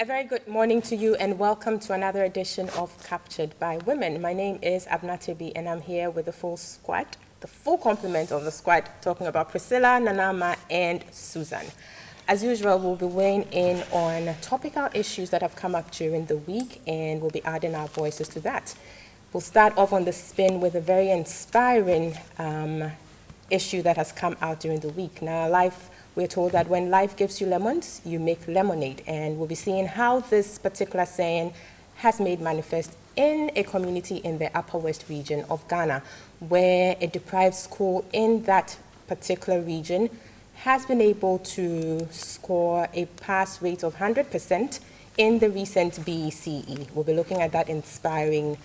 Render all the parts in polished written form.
A very good morning to you and welcome to another edition of Captured by Women. My name is Abnatebi and I'm here with the full squad, the full complement of the squad, talking about Priscilla, Nanama and Susan. As usual, we'll be weighing in on topical issues that have come up during the week and we'll be adding our voices to that. We'll start off on the spin with a very inspiring issue that has come out during the week. Now, we're told that when life gives you lemons, you make lemonade. And we'll be seeing how this particular saying has made manifest in a community in the Upper West region of Ghana, where a deprived school in that particular region has been able to score a pass rate of 100% in the recent BECE. We'll be looking at that inspiring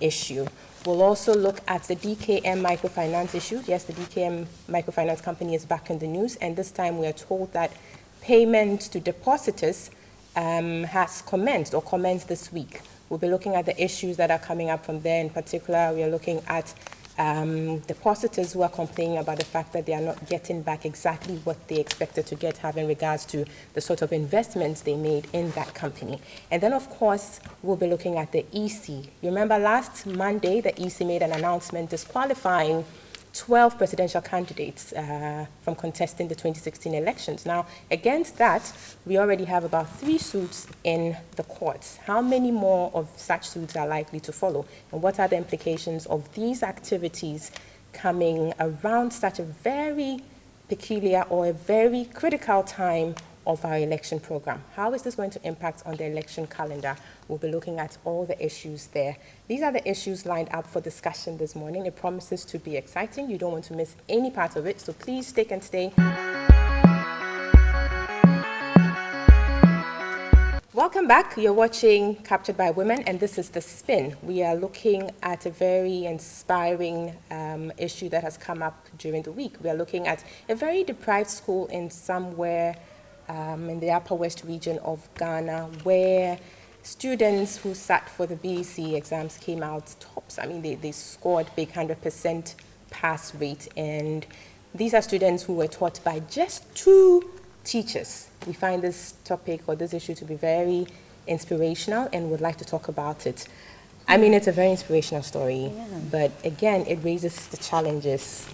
issue. We'll also look at the DKM microfinance issue. Yes, the DKM microfinance company is back in the news, and this time we are told that payment to depositors has commenced this week. We'll be looking at the issues that are coming up from there. In particular, we are looking at depositors who are complaining about the fact that they are not getting back exactly what they expected to get, having regards to the sort of investments they made in that company. And then, of course, we'll be looking at the EC. You remember last Monday, the EC made an announcement disqualifying 12 presidential candidates from contesting the 2016 elections. Now, against that, we already have about 3 suits in the courts. How many more of such suits are likely to follow? And what are the implications of these activities coming around such a very peculiar or a very critical time of our election program? How is this going to impact on the election calendar? We'll be looking at all the issues there. These are the issues lined up for discussion this morning. It promises to be exciting. You don't want to miss any part of it, so please stick and stay. Welcome back. You're watching Captured by Women, and this is The Spin. We are looking at a very inspiring issue that has come up during the week. We are looking at a very deprived school in somewhere in the Upper West region of Ghana, where students who sat for the BEC exams came out tops. I mean, they scored big 100% pass rate, and these are students who were taught by just 2 teachers. We find this topic or this issue to be very inspirational and would like to talk about it. I mean, it's a very inspirational story, but again, it raises the challenges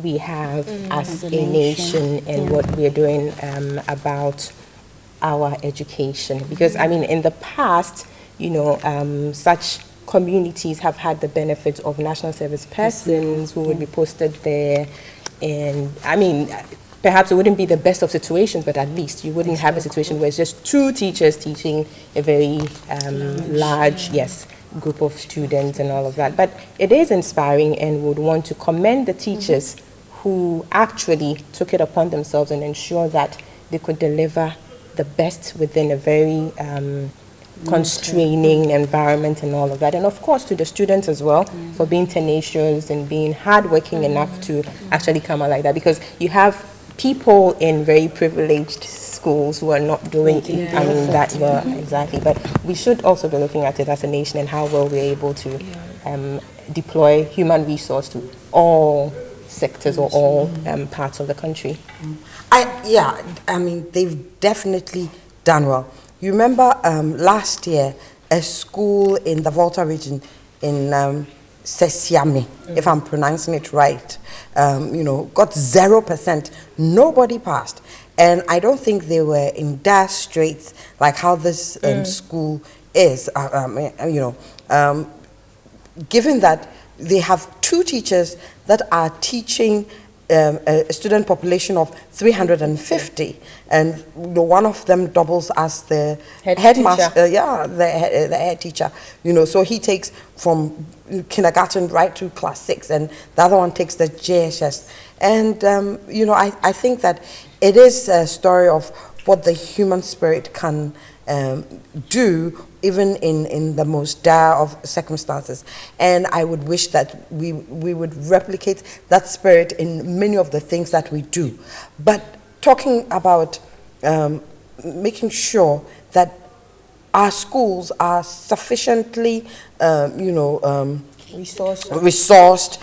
we have as a nation and what we are doing about our education. Because, I mean, in the past, you know, such communities have had the benefit of national service persons who would be posted there. And, I mean, perhaps it wouldn't be the best of situations, but at least you wouldn't have a situation where it's just 2 teachers teaching a very large, group of students and all of that. But it is inspiring, and would want to commend the teachers who actually took it upon themselves and ensure that they could deliver the best within a very constraining environment and all of that. And of course to the students as well for being tenacious and being hardworking enough to actually come out like that, because you have people in very privileged schools who are not doing that well, exactly. But we should also be looking at it as a nation and how well we're able to deploy human resource to all sectors or all parts of the country. I mean, they've definitely done well. You remember last year, a school in the Volta region in Sesiame, if I'm pronouncing it right, got 0%. Nobody passed. And I don't think they were in dire straits like how this school is, given that they have 2 teachers that are teaching a student population of 350, and one of them doubles as the headmaster, the head teacher. So he takes from kindergarten right to class 6, and the other one takes the JHS. And I think that it is a story of what the human spirit can do even in the most dire of circumstances. And I would wish that we would replicate that spirit in many of the things that we do. But talking about making sure that our schools are sufficiently, resourced,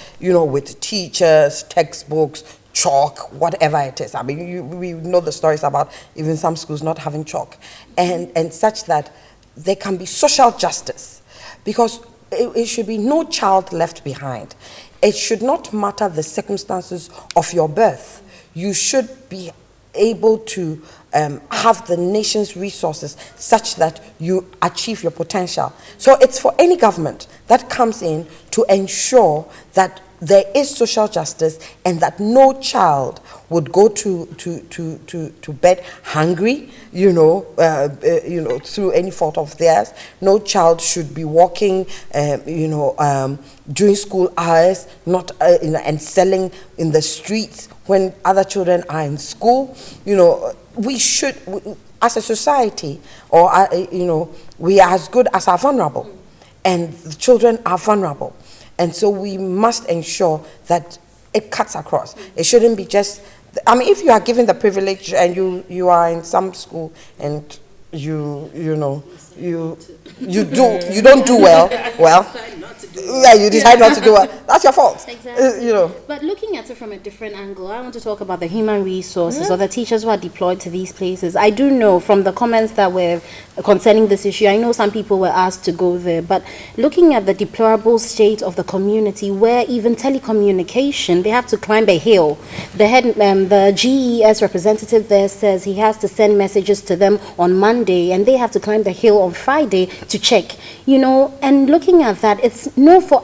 with teachers, textbooks, chalk, whatever it is. I mean, we know the stories about even some schools not having chalk, and such that there can be social justice, because it should be no child left behind. It should not matter the circumstances of your birth. You should be able to have the nation's resources such that you achieve your potential. So it's for any government that comes in to ensure that there is social justice and that no child would go to bed hungry, through any fault of theirs. No child should be walking, during school hours, not and selling in the streets when other children are in school. We should, as a society, or we are as good as our vulnerable, and the children are vulnerable. And so we must ensure that it cuts across. It shouldn't be just, if you are given the privilege and you are in some school and you don't do well, you decide not to do well, that's your fault. Exactly. But looking at it from a different angle, I want to talk about the human resources or the teachers who are deployed to these places. I do know from the comments that were concerning this issue, I know some people were asked to go there, but looking at the deplorable state of the community, where even telecommunication, they have to climb a hill. The GES representative there says he has to send messages to them on Monday, and they have to climb the hill on Friday to check. And looking at that,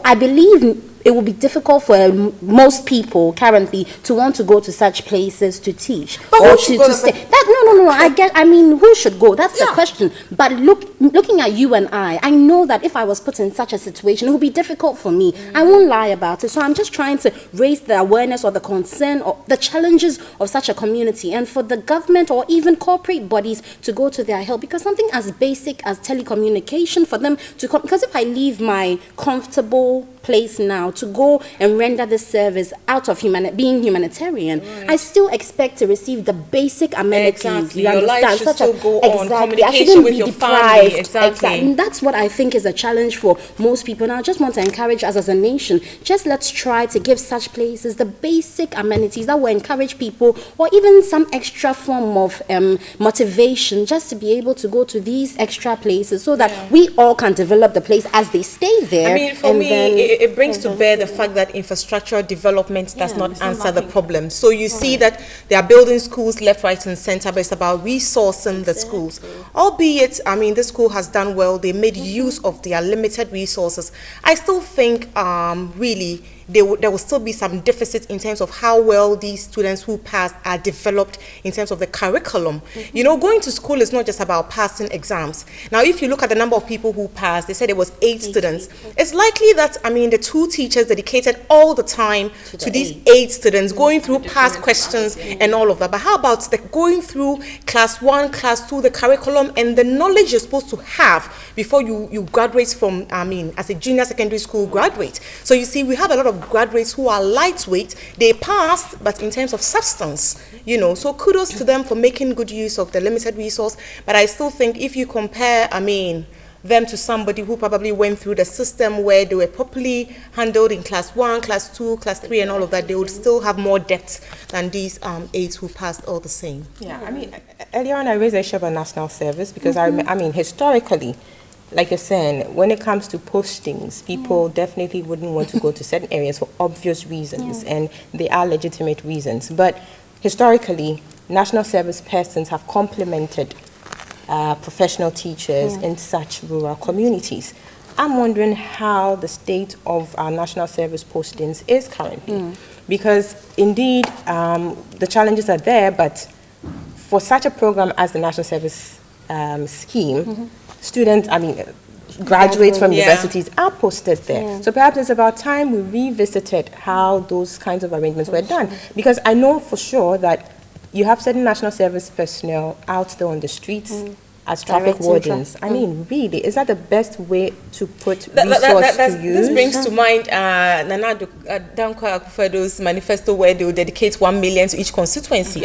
I believe it will be difficult for most people currently to want to go to such places to teach or to stay. Who should go? That's the question. But looking at you and I know that if I was put in such a situation, it would be difficult for me. I won't lie about it. So I'm just trying to raise the awareness or the concern or the challenges of such a community, and for the government or even corporate bodies to go to their help, because something as basic as telecommunication for them to come, because if I leave my comfortable place now to go and render this service out of being humanitarian, I still expect to receive the basic amenities. Exactly. You your understand? life should still go on. Exactly. Communication with your family. Exactly. And that's what I think is a challenge for most people. And I just want to encourage us as a nation, just let's try to give such places the basic amenities that will encourage people, or even some extra form of motivation, just to be able to go to these extra places so that we all can develop the place as they stay there. For me, it brings to bear the fact that infrastructural development does not answer the problem. So you see that they are building schools left, right, and center, but it's about resourcing the schools. Albeit, this school has done well. They made use of their limited resources. I still think, really, there will still be some deficits in terms of how well these students who pass are developed in terms of the curriculum. Going to school is not just about passing exams. Now, if you look at the number of people who passed, they said it was 8 students. It's likely that, the 2 teachers dedicated all the time to these 8 students, going through past questions and all of that. But how about going through class 1, class 2, the curriculum and the knowledge you're supposed to have before you graduate from, as a junior secondary school graduate. So you see, we have a lot of graduates who are lightweight. They passed, but in terms of substance, so kudos to them for making good use of the limited resource. But I still think if you compare, them to somebody who probably went through the system where they were properly handled in class 1, class 2, class 3 and all of that, they would still have more depth than these 8 who passed all the same. Earlier on I raised the issue about national service because historically, like you're saying, when it comes to postings, people definitely wouldn't want to go to certain areas for obvious reasons, and they are legitimate reasons. But historically, national service persons have complemented professional teachers in such rural communities. I'm wondering how the state of our national service postings is currently, because indeed the challenges are there, but for such a program as the national service scheme, students, graduates from universities are posted there. So perhaps it's about time we revisited how those kinds of arrangements were done, because I know for sure that you have certain national service personnel out there on the streets as traffic wardens. Really, is that the best way to put resource to use? This brings to mind Nana Dankwa Akufo-Addo's manifesto where they will dedicate 1 million to each constituency.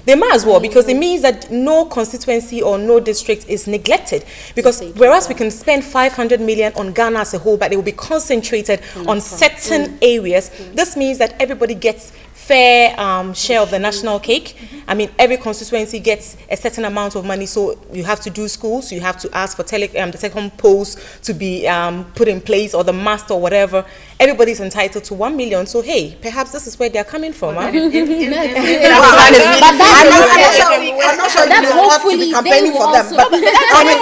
They might as well, because it means that no constituency or no district is neglected. Because whereas we can spend 500 million on Ghana as a whole, but it will be concentrated on certain areas, this means that everybody gets fair share of the national cake. I mean, every constituency gets a certain amount of money, so you have to do schools, you have to ask for the telecom poles to be put in place, or the mast or whatever. Everybody's entitled to 1 million. So hey, perhaps this is where they're coming from. Huh? I'm not sure you want to be campaigning for them, but I mean,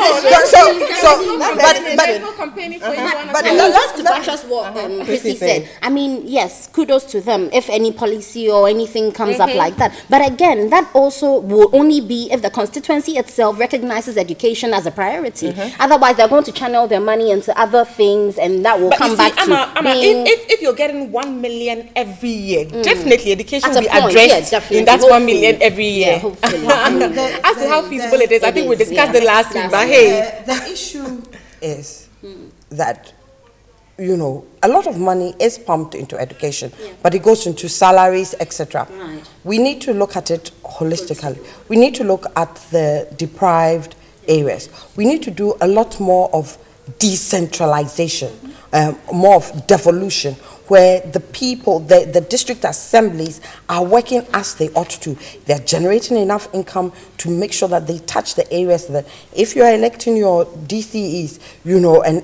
but just to buttress what Chrissy said, I mean, yes, kudos to them if any policy or anything comes up like that. But again, that also will only be if the constituency itself recognizes education as a priority. Otherwise, they're going to channel their money into other things, and that will come back to being... If you're getting 1 million every year, definitely education will be addressed in that 1 million every year. Yeah, hopefully. As to how feasible it is, I think we discussed it last week, but hey. The issue is that, you know, a lot of money is pumped into education, but it goes into salaries, etc. Right. We need to look at it holistically. We need to look at the deprived areas. We need to do a lot more of decentralization, more of devolution, where the people, the district assemblies are working as they ought to. They're generating enough income to make sure that they touch the areas that, if you're electing your DCEs, you know, and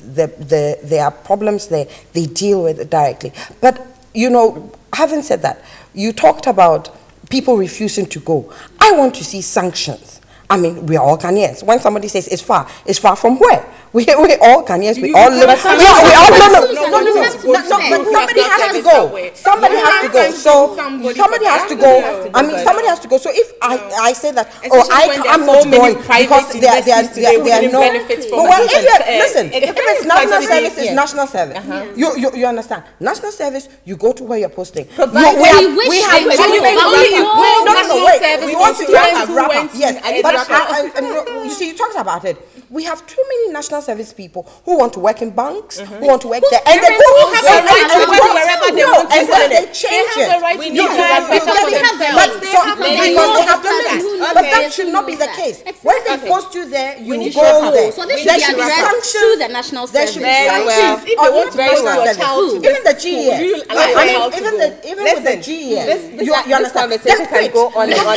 there are problems there, they deal with it directly. But, you know, having said that, you talked about people refusing to go. I want to see sanctions. I mean, we are all Ghanaians. When somebody says it's far from where? We all Ghanaians. We all live. But somebody has to go. Somebody has to go. So somebody has to go. I mean, somebody has to go. So if I say that, I'm not going because there are no. Well, listen, if it's national service, it's national service. You understand? National service, you go to where you're posting. We want to have a wrap-up. Yes, but you see, you talked about it. We have too many national service people who want to work in banks, who want to work there, and they go wherever they want to, and then they change it. Because they have the links. But that should not be the case. When they post you there, you go there. So there should be addressed to the national service. There should be sanctions. Even the GES. I mean, even with the GES, you understand? Conversation can go on and on.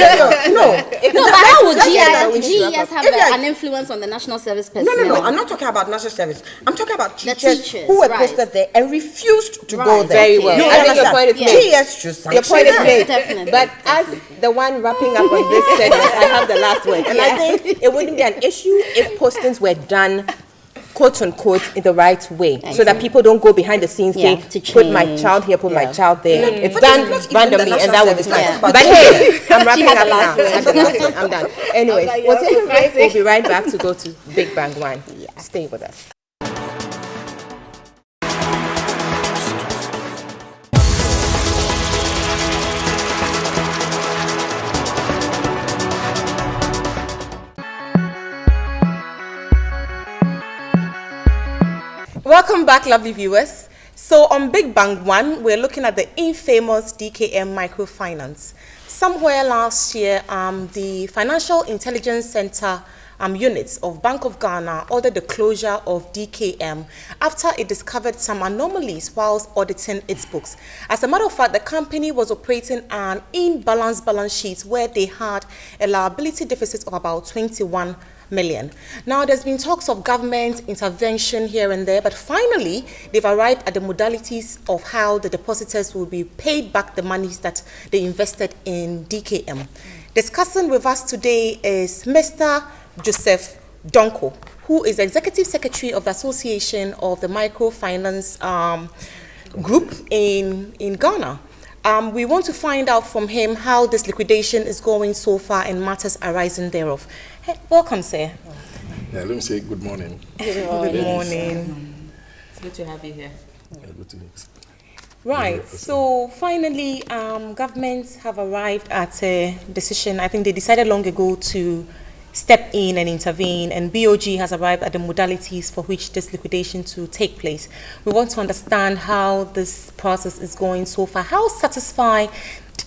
No, but how would GES have an influence on the national service personnel? No, I'm not talking about national service. I'm talking about teachers who were posted there and refused to go there. Very well. I think your point is made. GES should sanction. Your point is made. Definitely. But as the one wrapping up on this segment, I have the last word. And I think it wouldn't be an issue if postings were done, quote unquote, in the right way, so that people don't go behind the scenes saying, put my child here, put my child there. It's done randomly, and that would be fine. But hey, I'm wrapping up now. I'm done. Anyways, we'll take a break. We'll be right back to go to Big Bang 1. Stay with us. Welcome back, lovely viewers. So on Big Bang 1, we're looking at the infamous DKM microfinance. Somewhere last year, the Financial Intelligence Center units of Bank of Ghana ordered the closure of DKM after it discovered some anomalies whilst auditing its books. As a matter of fact, the company was operating an imbalanced balance sheet where they had a liability deficit of about 21 million. Now, there's been talks of government intervention here and there, but finally, they've arrived at the modalities of how the depositors will be paid back the monies that they invested in DKM. Discussing with us today is Mr. Joseph Donko, who is Executive Secretary of the Association of the Microfinance Group in Ghana. We want to find out from him how this liquidation is going so far and matters arising thereof. Hey, welcome, sir. Yeah, let me say good morning. Good morning. It's good to have you here. Yeah, good to Right, so finally, governments have arrived at a decision. I think they decided long ago to step in and intervene, and BOG has arrived at the modalities for which this liquidation to take place. We want to understand how this process is going so far, how satisfied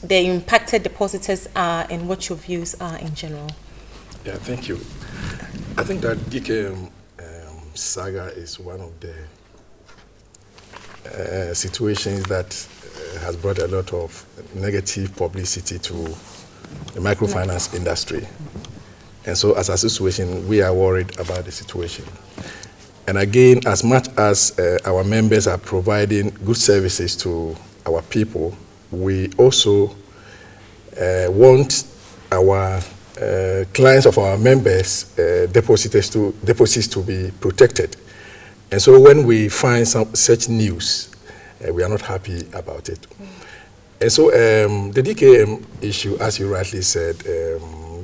the impacted depositors are, and what your views are in general. Yeah, thank you. I think that DKM saga is one of the situations that has brought a lot of negative publicity to the microfinance industry. And so as a association, we are worried about the situation. And again, as much as our members are providing good services to our people, we also want our clients of our members, deposits to be protected. And so when we find such news, we are not happy about it. And so the DKM issue, as you rightly said,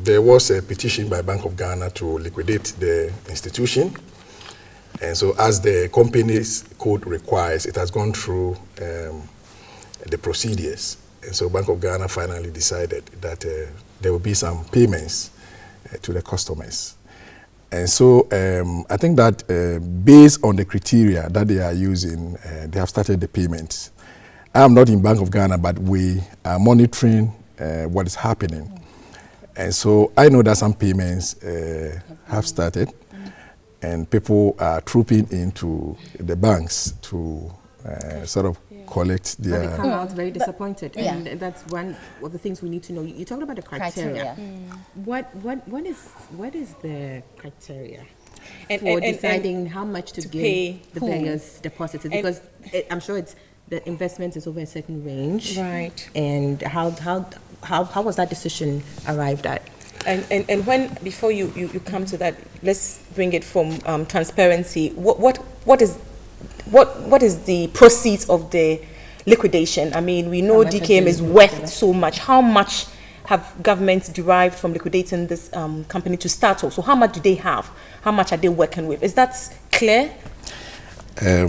there was a petition by Bank of Ghana to liquidate the institution. And so as the company's code requires, it has gone through the procedures. And so Bank of Ghana finally decided that there will be some payments to the customers. And so I think that based on the criteria that they are using, they have started the payments. I am not in Bank of Ghana, but we are monitoring what is happening. And so I know that some payments have started, and people are trooping into the banks to sort of collect their... They come out very disappointed, and that's one of the things we need to know. You talked about the criteria. What is the criteria for deciding how much to give the various depositors? Because I'm sure the investment is over a certain range, Right. And how was that decision arrived at? And when, before you come to that, let's bring it from transparency. What is the proceeds of the liquidation? I mean, we know DKM is worth so much. How much have governments derived from liquidating this company to start off? So how much do they have? How much are they working with? Is that clear?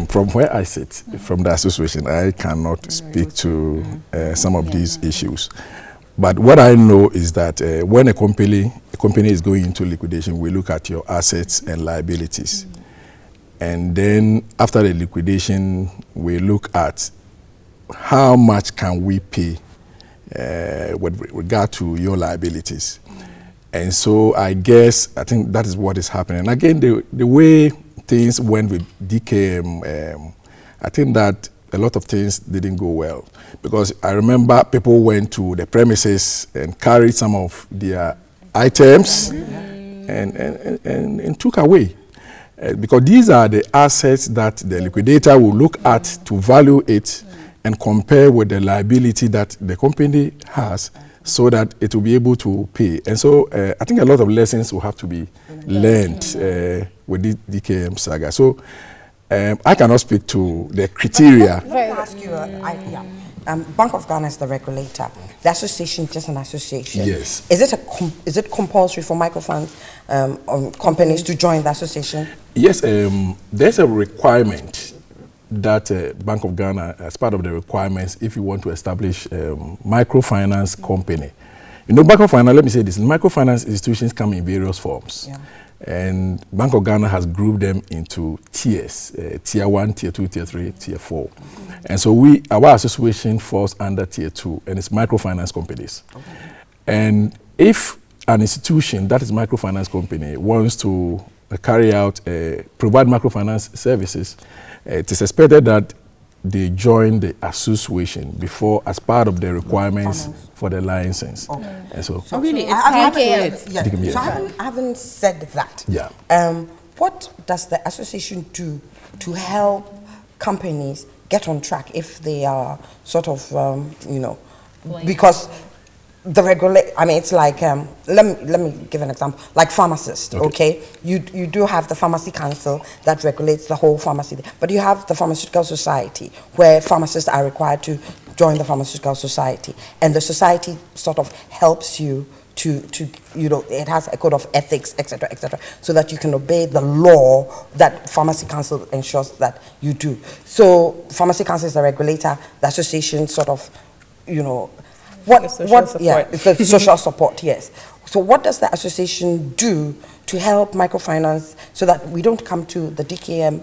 From where I sit, from the association, I cannot speak to some of these issues. But what I know is that when a company is going into liquidation, we look at your assets and liabilities. And then after the liquidation, we look at how much can we pay with regard to your liabilities. And so I think that is what is happening. And again, the way things went with DKM, I think that a lot of things didn't go well. Because I remember people went to the premises and carried some of their items and took away. Because these are the assets that the liquidator will look at to value it and compare with the liability that the company has so that it will be able to pay. And so I think a lot of lessons will have to be learned with the DKM saga. So I cannot speak to the criteria. Let me ask you, Bank of Ghana is the regulator. The association is just an association. Yes. Is it compulsory for microfinance companies to join the association? Yes, there's a requirement that Bank of Ghana, as part of the requirements, if you want to establish a microfinance company. You know, microfinance, let me say this, microfinance institutions come in various forms. Yeah. And Bank of Ghana has grouped them into tiers, tier 1, tier 2, tier 3, tier 4. And so our association falls under tier 2, and it's microfinance companies. Okay. And if an institution that is microfinance company wants to carry out, provide microfinance services, it is expected that they join the association before, as part of the requirements for the license. Okay. And so really, it's I haven't said that. Yeah. What does the association do to help companies get on track if they are sort of, because the I mean, it's like, let me give an example, like pharmacists, okay? You do have the Pharmacy Council that regulates the whole pharmacy, but you have the Pharmaceutical Society, where pharmacists are required to join the Pharmaceutical Society, and the society sort of helps you to it has a code of ethics, etc., so that you can obey the law that Pharmacy Council ensures that you do. So Pharmacy Council is the regulator, the association sort of, it's the social support, yes. So what does the association do to help microfinance so that we don't come to the DKM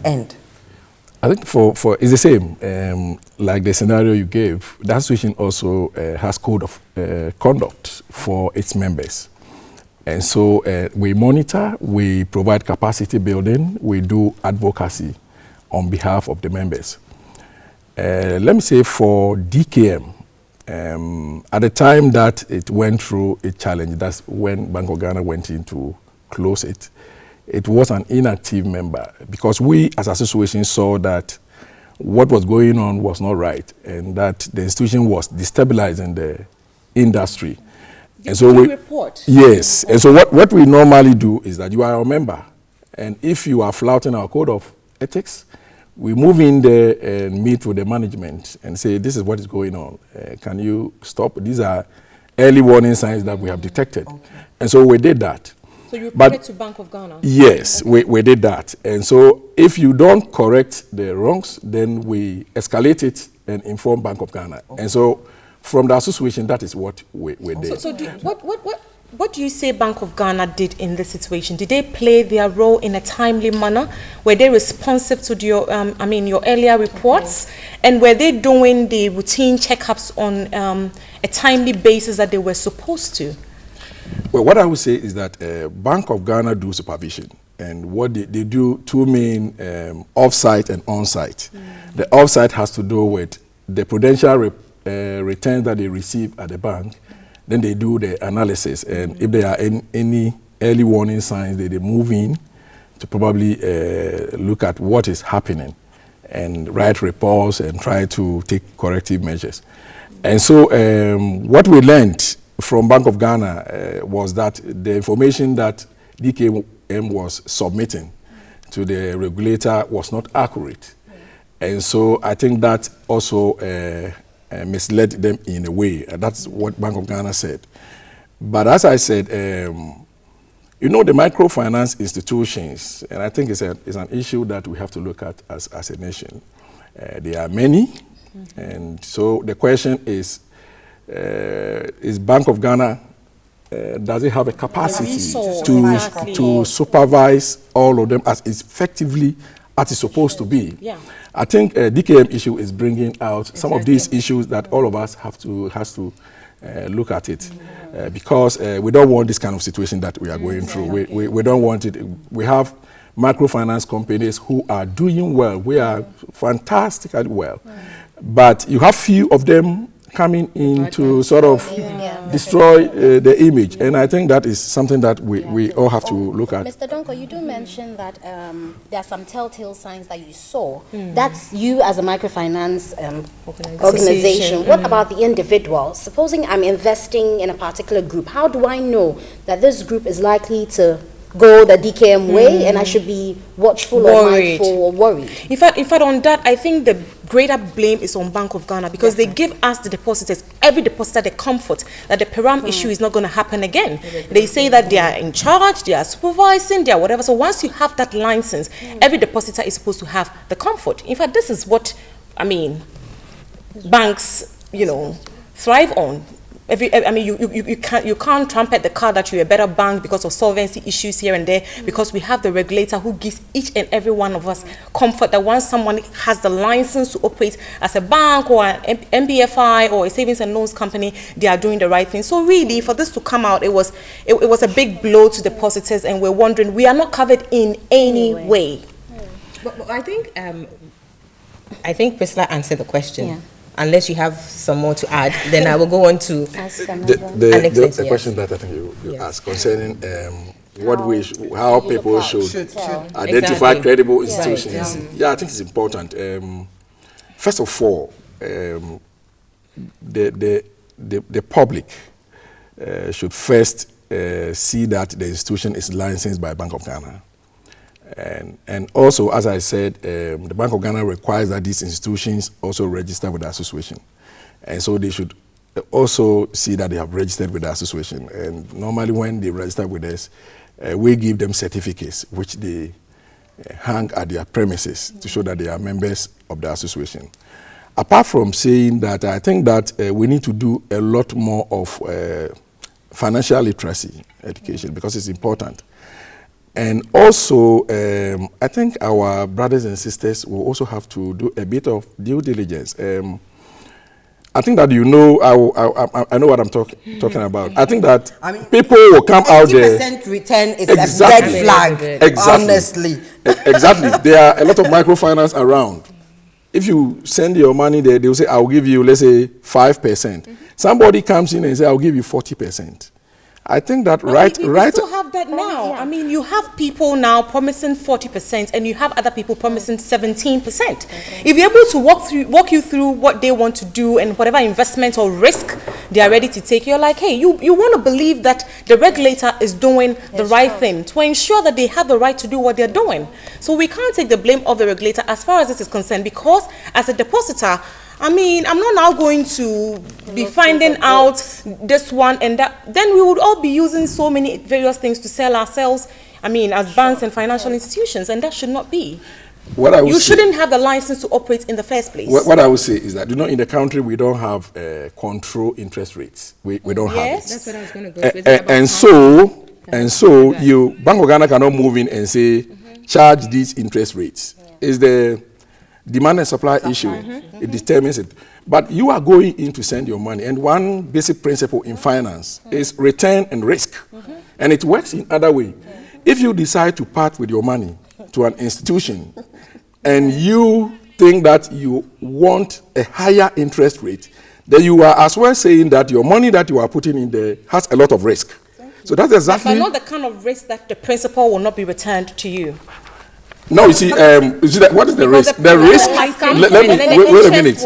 end? I think for it's the same. Like the scenario you gave, the association also has code of conduct for its members. And so we monitor, we provide capacity building, we do advocacy on behalf of the members. let me say for DKM, at the time that it went through a challenge, that's when Bank of Ghana went in to close it. It was an inactive member because we as association saw that what was going on was not right and that the institution was destabilizing the industry. And so we report. Yes. And so what we normally do is that you are a member, and if you are flouting our code of ethics, we move in there and meet with the management and say, this is what is going on. Can you stop? These are early warning signs that we have detected. Okay. And so we did that. So you reported to Bank of Ghana? Yes, okay. we did that. And so if you don't correct the wrongs, then we escalate it and inform Bank of Ghana. Okay. And so from the association, that is what we did. So what do you say Bank of Ghana did in this situation? Did they play their role in a timely manner? Were they responsive to your, your earlier reports? Okay. And were they doing the routine checkups on a timely basis that they were supposed to? Well, what I would say is that Bank of Ghana do supervision. And what they do, two main off-site and on-site. Mm. The off-site has to do with the prudential returns that they receive at the bank. Then they do the analysis, and if there are any early warning signs, they move in to probably look at what is happening and write reports and try to take corrective measures. And so what we learned from Bank of Ghana was that the information that DKM was submitting to the regulator was not accurate. And so I think that also misled them in a way. That's what Bank of Ghana said. But as I said, the microfinance institutions, and I think it's an issue that we have to look at as a nation. There are many, and so the question is Bank of Ghana, does it have a capacity to supervise all of them as effectively as it's supposed to be? Yeah. I think DKM issue is bringing out some of these issues that all of us has to look at it, because we don't want this kind of situation that we are going through. We don't want it. We have microfinance companies who are doing well. We are fantastically well, but you have few of them coming in to sort of destroy the image. And I think that is something that we all have to look at. Mr. Donko, you do mention that there are some telltale signs that you saw. That's you as a microfinance organization. What about the individual? Supposing I'm investing in a particular group, how do I know that this group is likely to go the DKM way and I should be watchful or mindful or worried? In fact, on that, I think the greater blame is on Bank of Ghana, because they give us, the depositors, every depositor, the comfort that the Peram issue is not going to happen again. They say that they are in charge, they are supervising, they are whatever. So once you have that license, every depositor is supposed to have the comfort. In fact, this is what, banks, thrive on. You can't trumpet the card that you're a better bank because of solvency issues here and there, because we have the regulator who gives each and every one of us comfort that once someone has the license to operate as a bank or an MPFI or a savings and loans company, they are doing the right thing. So really, for this to come out, it was a big blow to depositors, and we're wondering, we are not covered in any way. But I think Priscilla answered the question. Yeah. Unless you have some more to add, then I will go on to the question that I think you asked concerning how people should identify credible institutions. Yeah, I think it's important. First of all, the public should first see that the institution is licensed by Bank of Ghana. And also, as I said, the Bank of Ghana requires that these institutions also register with the association. And so they should also see that they have registered with the association. And normally when they register with us, we give them certificates which they hang at their premises to show that they are members of the association. Apart from saying that, I think that we need to do a lot more of financial literacy education, because it's important. And also, I think our brothers and sisters will also have to do a bit of due diligence. I think that I know what I'm talking about. I think that people will come out there. 50% return is a red flag, exactly. Honestly. Exactly. There are a lot of microfinance around. if you send your money there, they will say, I'll give you, let's say, 5%. Somebody comes in and say, I'll give you 40%. I think that We still have that now. I mean, you have people now promising 40%, and you have other people promising 17%. If you're able to walk you through what they want to do and whatever investment or risk they are ready to take, you're like, hey, you want to believe that the regulator is doing the right thing to ensure that they have the right to do what they're doing. So we can't take the blame of the regulator as far as this is concerned, because as a depositor, I mean, I'm not now going to be finding out this one and that. Then we would all be using so many various things to sell ourselves, I mean, as banks and financial institutions, and that should not be. You shouldn't have the license to operate in the first place. What I would say is that, in the country, we don't have control interest rates. We don't have it. That's what I was going to go And so Bank of Ghana cannot move in and say, charge these interest rates. It's the demand and supply issue. It determines it. But you are going in to send your money, and one basic principle in finance is return and risk. And it works in other way. If you decide to part with your money to an institution, and you think that you want a higher interest rate, then you are as well saying that your money that you are putting in there has a lot of risk. So that's exactly... But not the kind of risk that the principal will not be returned to you. No, you see that, what is the risk? The risk, wait a minute.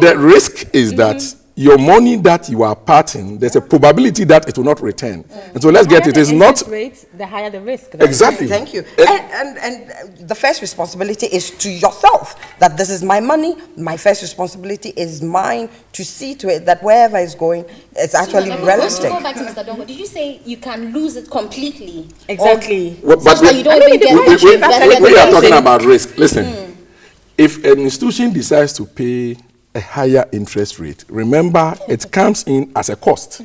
The risk is that your money that you are parting, there's a probability that it will not return. And so let's get it. It's not... the higher the risk. Exactly. Thank you. And the first responsibility is to yourself, that this is my money. My first responsibility is mine to see to it that wherever it's going, it's actually realistic. Go back to Mr. Dongo. Did you say you can lose it completely? Exactly. But you don't even get we are talking about risk. Listen, if an institution decides to pay a higher interest rate, remember it comes in as a cost.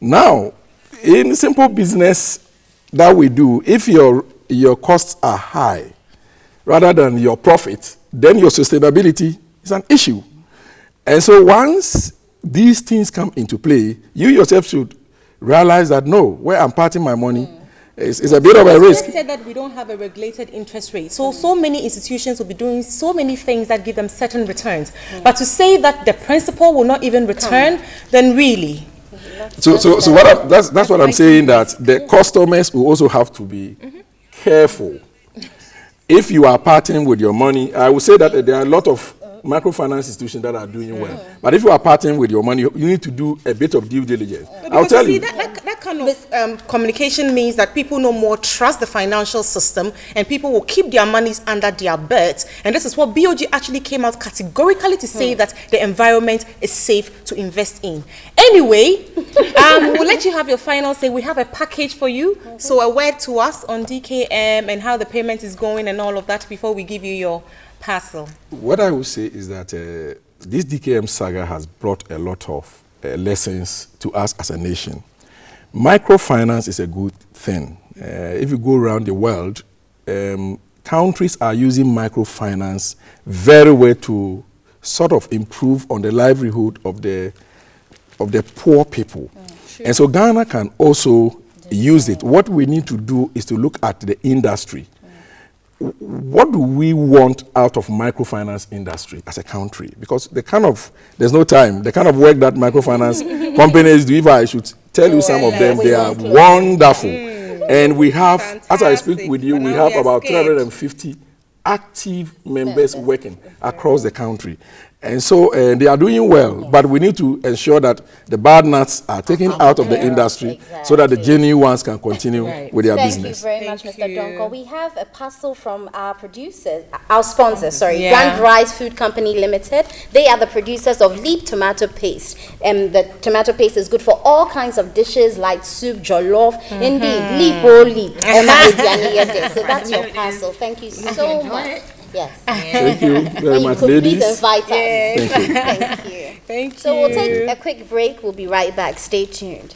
Now, in simple business that we do, if your costs are high rather than your profit, then your sustainability is an issue. And so once these things come into play, you yourself should realize that no, where I'm parting my money is a bit of a risk. You said that we don't have a regulated interest rate. So many institutions will be doing so many things that give them certain returns. But to say that the principal will not even return, then really. So that's what I'm saying, that the customers will also have to be careful. If you are parting with your money, I would say that there are a lot of microfinance institutions that are doing well. But if you are parting with your money, you need to do a bit of due diligence. I'll tell you. That kind of communication means that people no more trust the financial system, and people will keep their monies under their beds. And this is what BOG actually came out categorically to say, that the environment is safe to invest in. Anyway, we'll let you have your final say. We have a package for you. So a word to us on DKM and how the payment is going and all of that before we give you your parcel. What I would say is that this DKM saga has brought a lot of lessons to us as a nation. Microfinance is a good thing. If you go around the world, countries are using microfinance very well to sort of improve on the livelihood of the poor people. And so Ghana can also use it. What we need to do is to look at the industry. What do we want out of microfinance industry as a country? Because there's no time, the kind of work that microfinance companies do, if I should tell you some of them, they are wonderful. And we have, as I speak with you, we have about 350 active members working across the country. And so they are doing well, but we need to ensure that the bad nuts are taken out of the industry so that the genuine ones can continue with their business. Thank you very much, Mr. Donko. We have a parcel from our producers, our sponsors, Grand Rise Food Company Limited. They are the producers of Leap tomato paste. The tomato paste is good for all kinds of dishes like soup, jollof. Indeed, Leap or Leap. So that's your parcel. Thank you so much. Yes. Thank you very much, ladies. Please invite us. Thank you. Thank you. Thank you. So we'll take a quick break. We'll be right back. Stay tuned.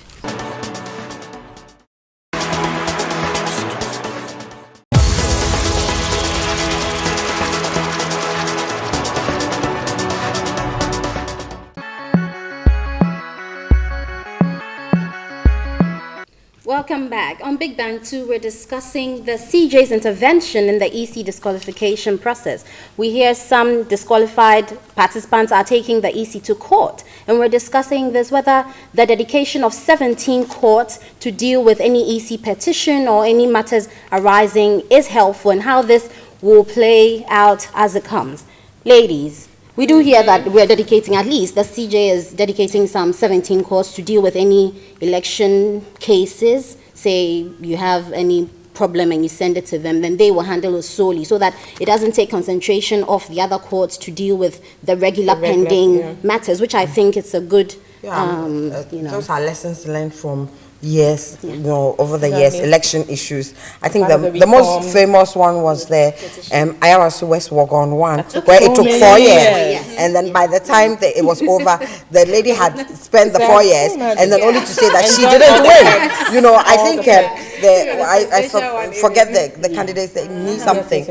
Welcome back. On Big Bang 2, we're discussing the CJ's intervention in the EC disqualification process. We hear some disqualified participants are taking the EC to court, and we're discussing this, whether the dedication of 17 courts to deal with any EC petition or any matters arising is helpful, and how this will play out as it comes. Ladies, we do hear that we're dedicating, at least the CJ is dedicating some 17 courts to deal with any election cases. Say you have any problem and you send it to them, then they will handle it solely, so that it doesn't take concentration off the other courts to deal with the regular pending matters, which I think it's a good, Those are lessons learned from years, over the years, election issues. I think the most famous one was the IRS West Wagon one, where it took 4 years. And then by the time it was over, the lady had spent the 4 years, and then only to say that she didn't win. I think I forget the candidates that knew something.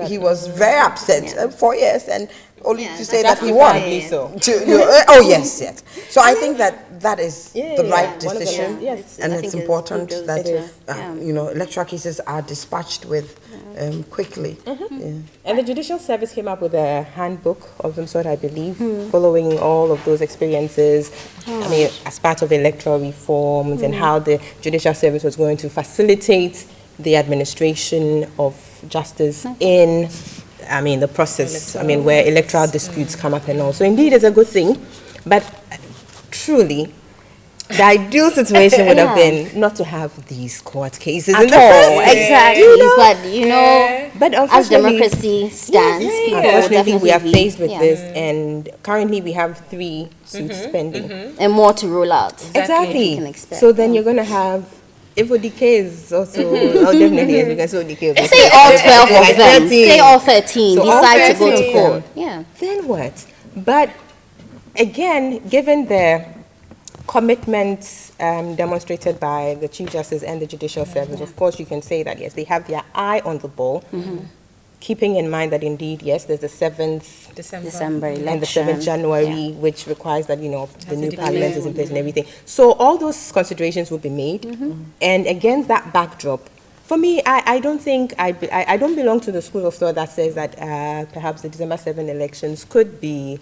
He was very upset, 4 years, and only to say that he won. Yes. So I think that is the right decision, and it's important that electoral cases are dispatched with quickly. And the Judicial Service came up with a handbook of some sort, I believe, following all of those experiences. I mean, as part of electoral reforms and how the Judicial Service was going to facilitate the administration of justice in the process, where electoral disputes come up and all. So indeed, it's a good thing. But truly, the ideal situation would have been not to have these court cases in the first place. Exactly. But as democracy stands, unfortunately, we are faced with this, and currently we have 3 suits pending. And more to roll out. Exactly. So then you're going to have, if ODK is also, definitely, as we can say ODK. Say all 12 of them. Say all 13. So decide to go to court. Then what? But again, given the commitment demonstrated by the Chief Justice and the Judicial Service, of course you can say that, yes, they have their eye on the ball, keeping in mind that indeed, yes, there's the 7th December election and the 7th January, which requires that, the new parliament is in place and everything. So all those considerations will be made. And against that backdrop, for me, I don't think, I don't belong to the school of thought that says that perhaps the December 7 elections could be,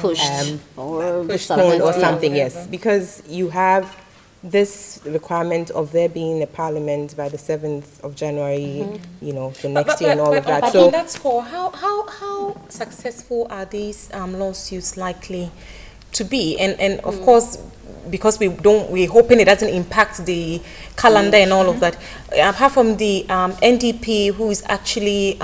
pushed or postponed or something, yes. Because you have this requirement of there being a parliament by the 7th of January, the next year and all of that. But on that score, how successful are these lawsuits likely to be? And of course, because we're hoping it doesn't impact the calendar and all of that. Apart from the NDP, who is actually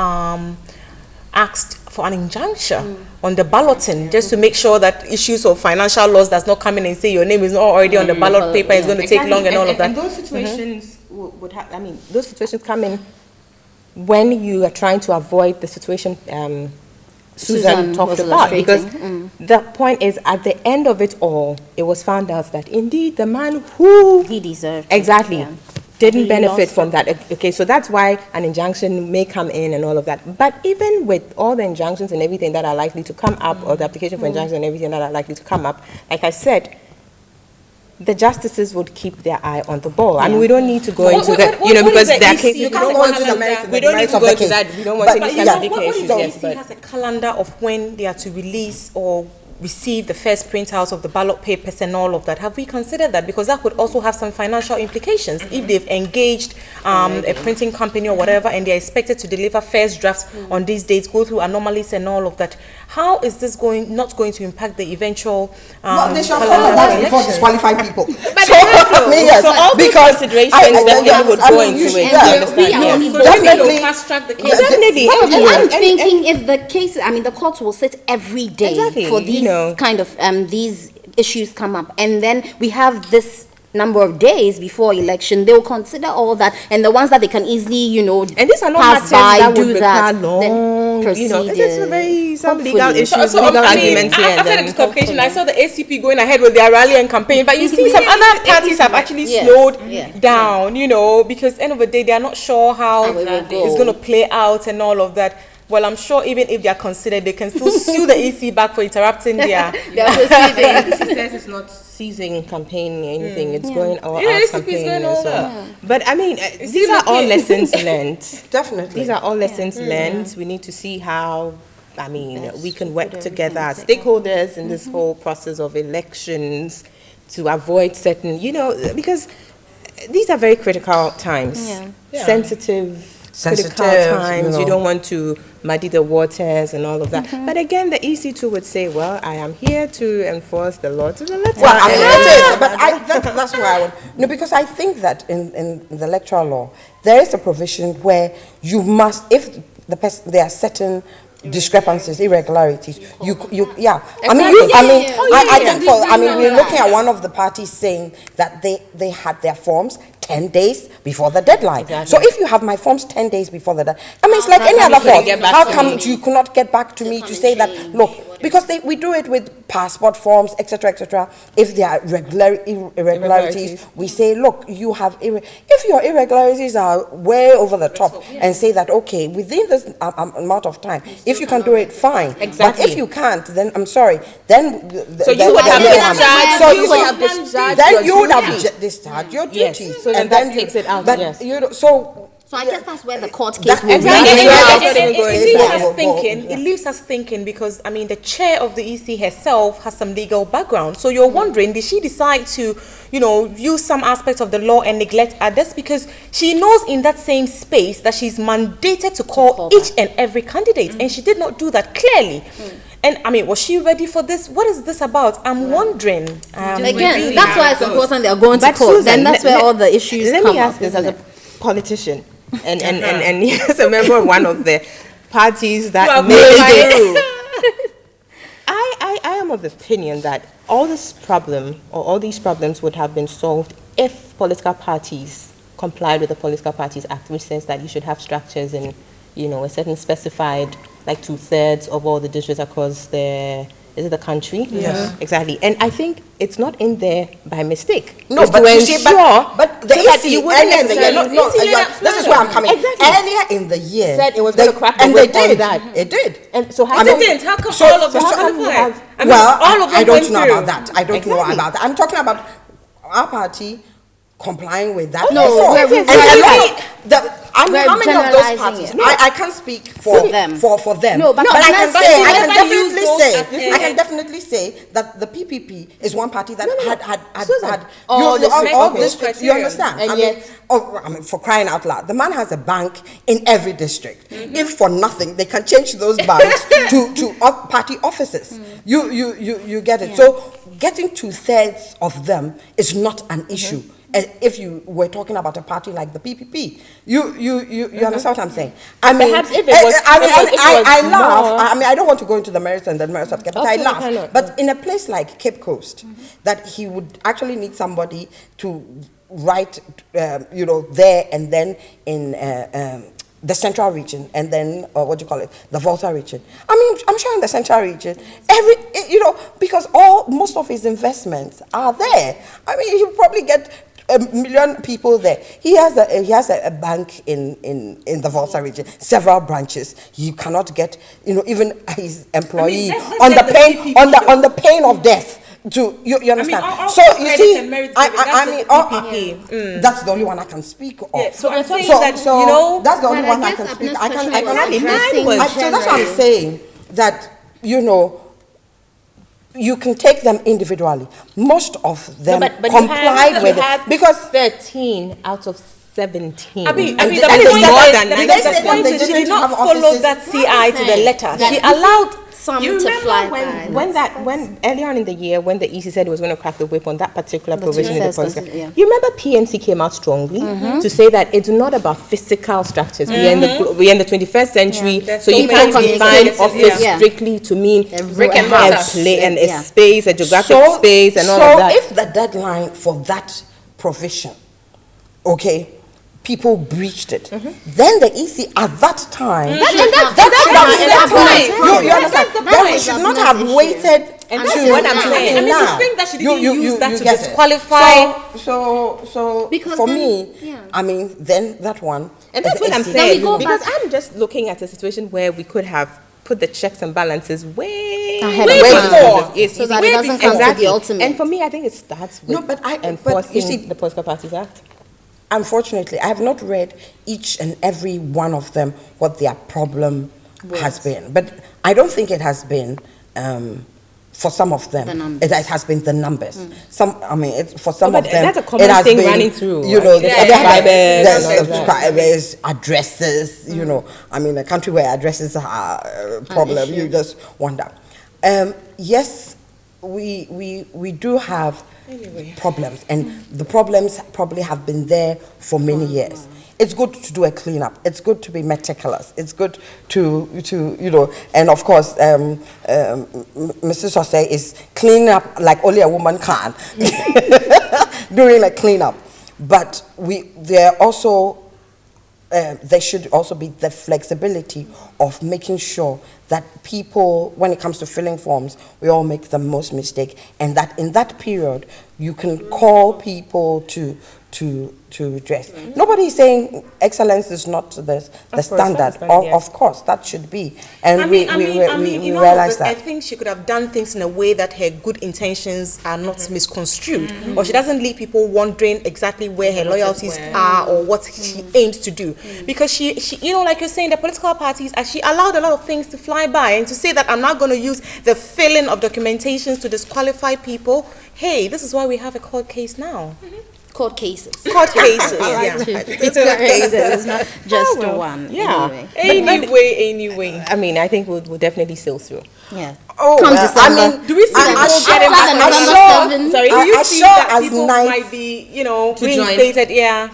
asked for an injunction on the balloting, just to make sure that issues of financial loss does not come in and say your name is not already on the ballot paper, it's going to take long and all of that. And those situations would have, those situations come in when you are trying to avoid the situation Susan talked about, because the point is, at the end of it all, it was found out that indeed the man who he deserved didn't benefit from that. Okay, so that's why an injunction may come in and all of that. But even with all the injunctions and everything that are likely to come up, or the application for injunction and everything that are likely to come up, like I said, the justices would keep their eye on the ball. I mean, we don't need to go into that, because there are cases. You can't go into the merits. We don't need to go into that. We don't want any clarifications. The EC has a calendar of when they are to release or receive the first printouts of the ballot papers and all of that. Have we considered that? Because that could also have some financial implications if they've engaged a printing company or whatever, and they're expected to deliver first drafts on these dates, go through anomalies and all of that. How is this not going to impact the eventual they shall follow that before disqualifying people. So all those considerations definitely would go into it. Definitely. fast-track the case. Definitely. I'm thinking if the case, the courts will sit every day for these kind of these issues come up, and then we have this number of days before election, they'll consider all that, and the ones that they can easily, and these are not pass matters by, that do would that, long, then proceed. It's a very some legal hopefully. issues, So, legal arguments here. after the disqualification, I saw the ACP going ahead with their rally and campaign, but you see some other parties have actually slowed down, because end of the day, they are not sure how it's going to play out and all of that. well, I'm sure even if they are considered, they can still sue the EC back for interrupting their It says it's not seizing campaign or anything. It's going all Yeah, out it's campaign going as all well. out. But I mean, these are all lessons learned. Definitely. These are all lessons learned. We need to see how, I mean, we can work together as stakeholders in this whole process of elections to avoid certain, because these are very critical times. Sensitive, critical times. You don't want to muddy the waters and all of that. But again, the EC too would say, well, I am here to enforce the law to the letter. Well, I mean, it is, but that's why I would. No, because I think that in the electoral law, there is a provision where you must, if the person, there are certain discrepancies, irregularities, I mean, we're looking at one of the parties saying that they had their forms 10 days before the deadline. Exactly. So if you have my forms 10 days before the deadline, I mean, it's like any other form. How come you could not get back to me to say that, look, because we do it with passport forms, etc., etc. If there are irregularities, we say, look, you have, if your irregularities are way over the top, and say that, okay, within this amount of time, if you can do it, fine. Exactly. But if you can't, then I'm sorry, then So you would have discharged. So You would have discharged. then your you would have duty. discharged your Yes. duties. So then that takes it out, But yes. so So I guess that's where the court case That- will exactly. be. It leaves us thinking because, I mean, the chair of the EC herself has some legal background. So you're wondering, did she decide to, use some aspects of the law and neglect others? Because she knows in that same space that she's mandated to call each and every candidate. And she did not do that clearly. And I mean, was she ready for this? What is this about? I'm wondering. Again, that's why it's important they are going to But court. Susan, Then that's where all the issues let come me ask up, this as isn't a it? politician and as a member of one of the parties that are made qualified. it. I am of the opinion that all this problem or all these problems would have been solved if political parties complied with the Political Parties Act, which says that you should have structures in, a certain specified, like 2/3 of all the districts across the country. Yes. Exactly. And I think it's not in there by mistake. No, It's but to you see, ensure but the so that EC you wouldn't earlier in the year, necessarily- this is where I'm coming. Exactly. Earlier in the year, Said it was going to crack the and they whip on did. that. It did. And so how I mean, didn't. How come so- all of them so- qualified? Well, all of them I don't went know through. about that. I don't know Exactly. about that. I'm talking about our party complying with that. No, before. we're And a lot- We're how many of those generalizing parties? it. I can't speak for them. For them. No, but I can let's say, say- I can let's definitely use those say, as- I can definitely say that the PPP is one party that Susan, had all districts, all okay. districts. You understand? And yet- I mean, for crying out loud, the man has a bank in every district. If for nothing, they can change those banks to party offices. You get it. So getting 2/3 of them is not an issue. If you were talking about a party like the PPP, you understand what I'm saying? I mean, Perhaps if it was- I laugh. more- I mean, I don't want to go into the merits and the merits of capital. I Okay, laugh. cannot. But in a place like Cape Coast, that he would actually need somebody to write, there and then in the central region, and then the Volta region. I mean, I'm sure in the central region, because most of his investments are there. I mean, he'll probably get 1 million people there. He has a bank in the Volta region, several branches. You cannot get, even his employee let's on take the the pain PPP. on the pain of death. You understand? all So you credit see, and merit, I that's mean, the PPP. that's the only one I can speak of. Yeah, so I'm saying So that, that's the only But I one I guess can speak. Abner's I can question was only addressing so that's what I'm saying. That you can take them individually. Most of them but complied with it because 13 out of 17. I mean, And the they- and they point said is, that- the did they say that point they is she didn't did not have follow offices? that CI to the letter. That She you- allowed Some You to fly remember by. when earlier on in the year when the EC said it was going to crack the whip on that particular provision in the says policy, consider- yeah. you remember PNC came out strongly to say that it's not about physical structures. We are in the 21st century, There's so so you many can't define communications, office yeah. strictly to mean brick and a mortar. and a Yeah. space, a geographic space, and all of that. So if the deadline for that provision, people breached it, then the EC at that time, That's that should have the set point. time. You understand? That's Then the we should point. not That's have the issue. waited And to- that's what I'm to saying. I mean, now. to think that she didn't use that to get it. disqualify. So Because for then- me, yeah. I mean, then that one. And that's is- what I'm is- saying. we go Because back- I'm just looking at a situation where we could have put the checks and balances way Ahead way of time. before. Yes, So that way it doesn't before. come to the ultimate. And for me, I think it starts with No, but you enforcing see- the Political Parties Act. Unfortunately, I have not read each and every one of them what their problem has been. But I don't think it has been, for some of them, The numbers. it has been the numbers. Some, I mean, for some But of them, that's a common it has thing been, running through, you know, right? the Subscribers and all of that. subscribers, addresses, you know. I mean, a country where addresses are a problem, you just wonder. Yes, we do have problems, and the problems probably have been there for many years. It's good to do a cleanup. It's good to be meticulous. It's good to you know, and of course, Mrs. Osei is cleaning up like only a woman can, doing a cleanup. But there should also be the flexibility of making sure that people, when it comes to filling forms, we all make the most mistake, and that in that period you can call people to address. Nobody is saying excellence is not the standard. Of course, that should be, and we in all of realize this, I that. think she could have done things in a way that her good intentions are not misconstrued, or she doesn't leave people wondering exactly where her loyalties are or what she aims to do. Because she, you know, like you're saying, the political parties, she allowed a lot of things to fly by, and to say that I'm not going to use the filling of documentations to disqualify people. Hey, this is why we have a court case now. Court cases. Court cases, Right, yeah. two court cases, not just one. Yeah. Anyway. I mean, I think we'll definitely sail through. Yeah. Oh, Come I December. mean, Do we see I- people I- getting I- back? November I- 7th? Sorry, do I- you I see sure that as people nice- might be, you know, To join. reinstated? Yeah.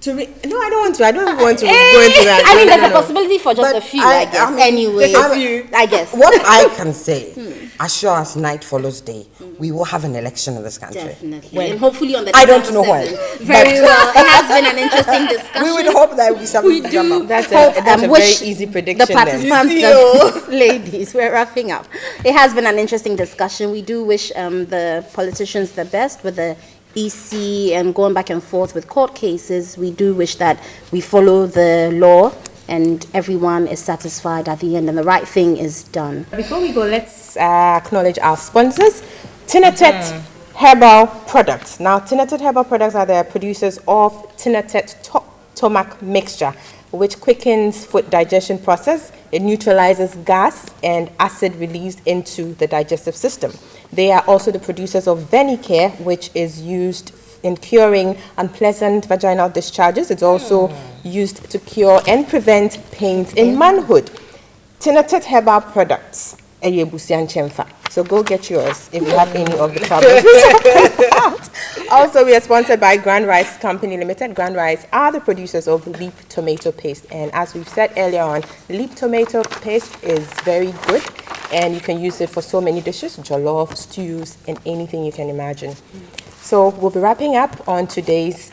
No, I don't want to. I don't even want to go into that. I mean, No, there's no, a no. possibility for just But a few, I- I guess. I mean, Anyway, just a few. I guess. What I can say, as sure as night follows day, we will have an election in this country. Definitely. And hopefully on the I don't December know when, 7th. Very but- well. It has been an interesting discussion. We would hope there will be some We drama. do That's hope a very wish easy the prediction. then. participants, ladies, we're wrapping up. It has been an interesting discussion. We do wish the politicians the best with the EC and going back and forth with court cases. We do wish that we follow the law and everyone is satisfied at the end and the right thing is done. Before we go, let's acknowledge our sponsors, Tinatet Herbal Products. Now, Tinatet Herbal Products are the producers of Tinatet Tomac Mixture, which quickens food digestion process. It neutralizes gas and acid released into the digestive system. They are also the producers of Venicare, which is used in curing unpleasant vaginal discharges. It's also used to cure and prevent pains in manhood. Tinatet Herbal Products. So go get yours if you have any of the troubles. Also, we are sponsored by Grand Rice Company Limited. Grand Rice are the producers of Leap Tomato Paste. And as we've said earlier on, Leap Tomato Paste is very good. And you can use it for so many dishes, jollof, stews, and anything you can imagine. So we'll be wrapping up on today's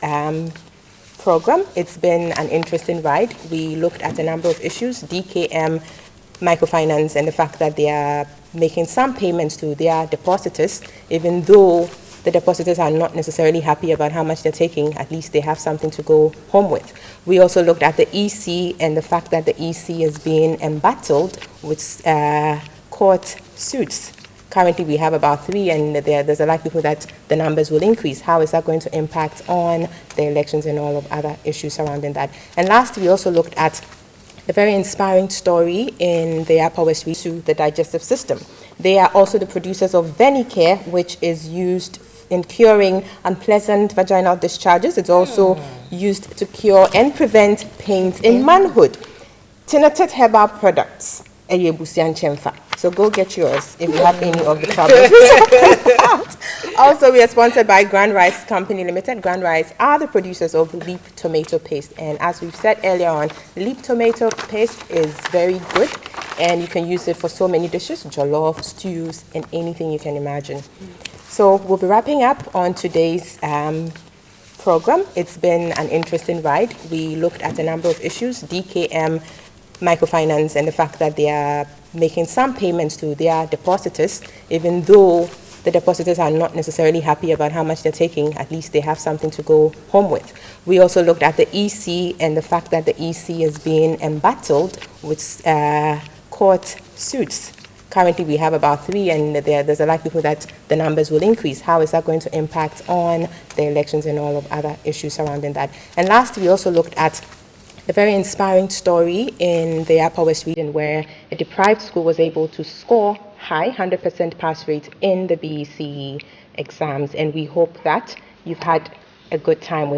program. It's been an interesting ride. We looked at a number of issues, DKM, microfinance, and the fact that they are making some payments to their depositors, even though the depositors are not necessarily happy about how much they're taking. At least they have something to go home with. We also looked at the EC and the fact that the EC is being embattled with court suits. Currently, we have about 3, and there's a likelihood that the numbers will increase. How is that going to impact on the elections and all of other issues surrounding that? And last, we also looked at a very inspiring story in the Upper West Region to the digestive system. They are also the producers of Venicare, which is used in curing unpleasant vaginal discharges. It's also used to cure and prevent pains in manhood. Tinatet Herbal Products. So go get yours if you have any of the troubles. Also, we are sponsored by Grand Rice Company Limited. Grand Rice are the producers of Leap Tomato Paste. And as we've said earlier on, Leap Tomato Paste is very good. And you can use it for so many dishes, jollof, stews, and anything you can imagine. So we'll be wrapping up on today's program. It's been an interesting ride. We looked at a number of issues, DKM, microfinance, and the fact that they are making some payments to their depositors, even though the depositors are not necessarily happy about how much they're taking. At least they have something to go home with. We also looked at the EC and the fact that the EC is being embattled with court suits. Currently, we have about 3, and there's a likelihood that the numbers will increase. How is that going to impact on the elections and all of other issues surrounding that? And last, we also looked at a very inspiring story in the Upper West region where a deprived school was able to score high 100% pass rate in the BECE exams. And we hope that you've had a good time with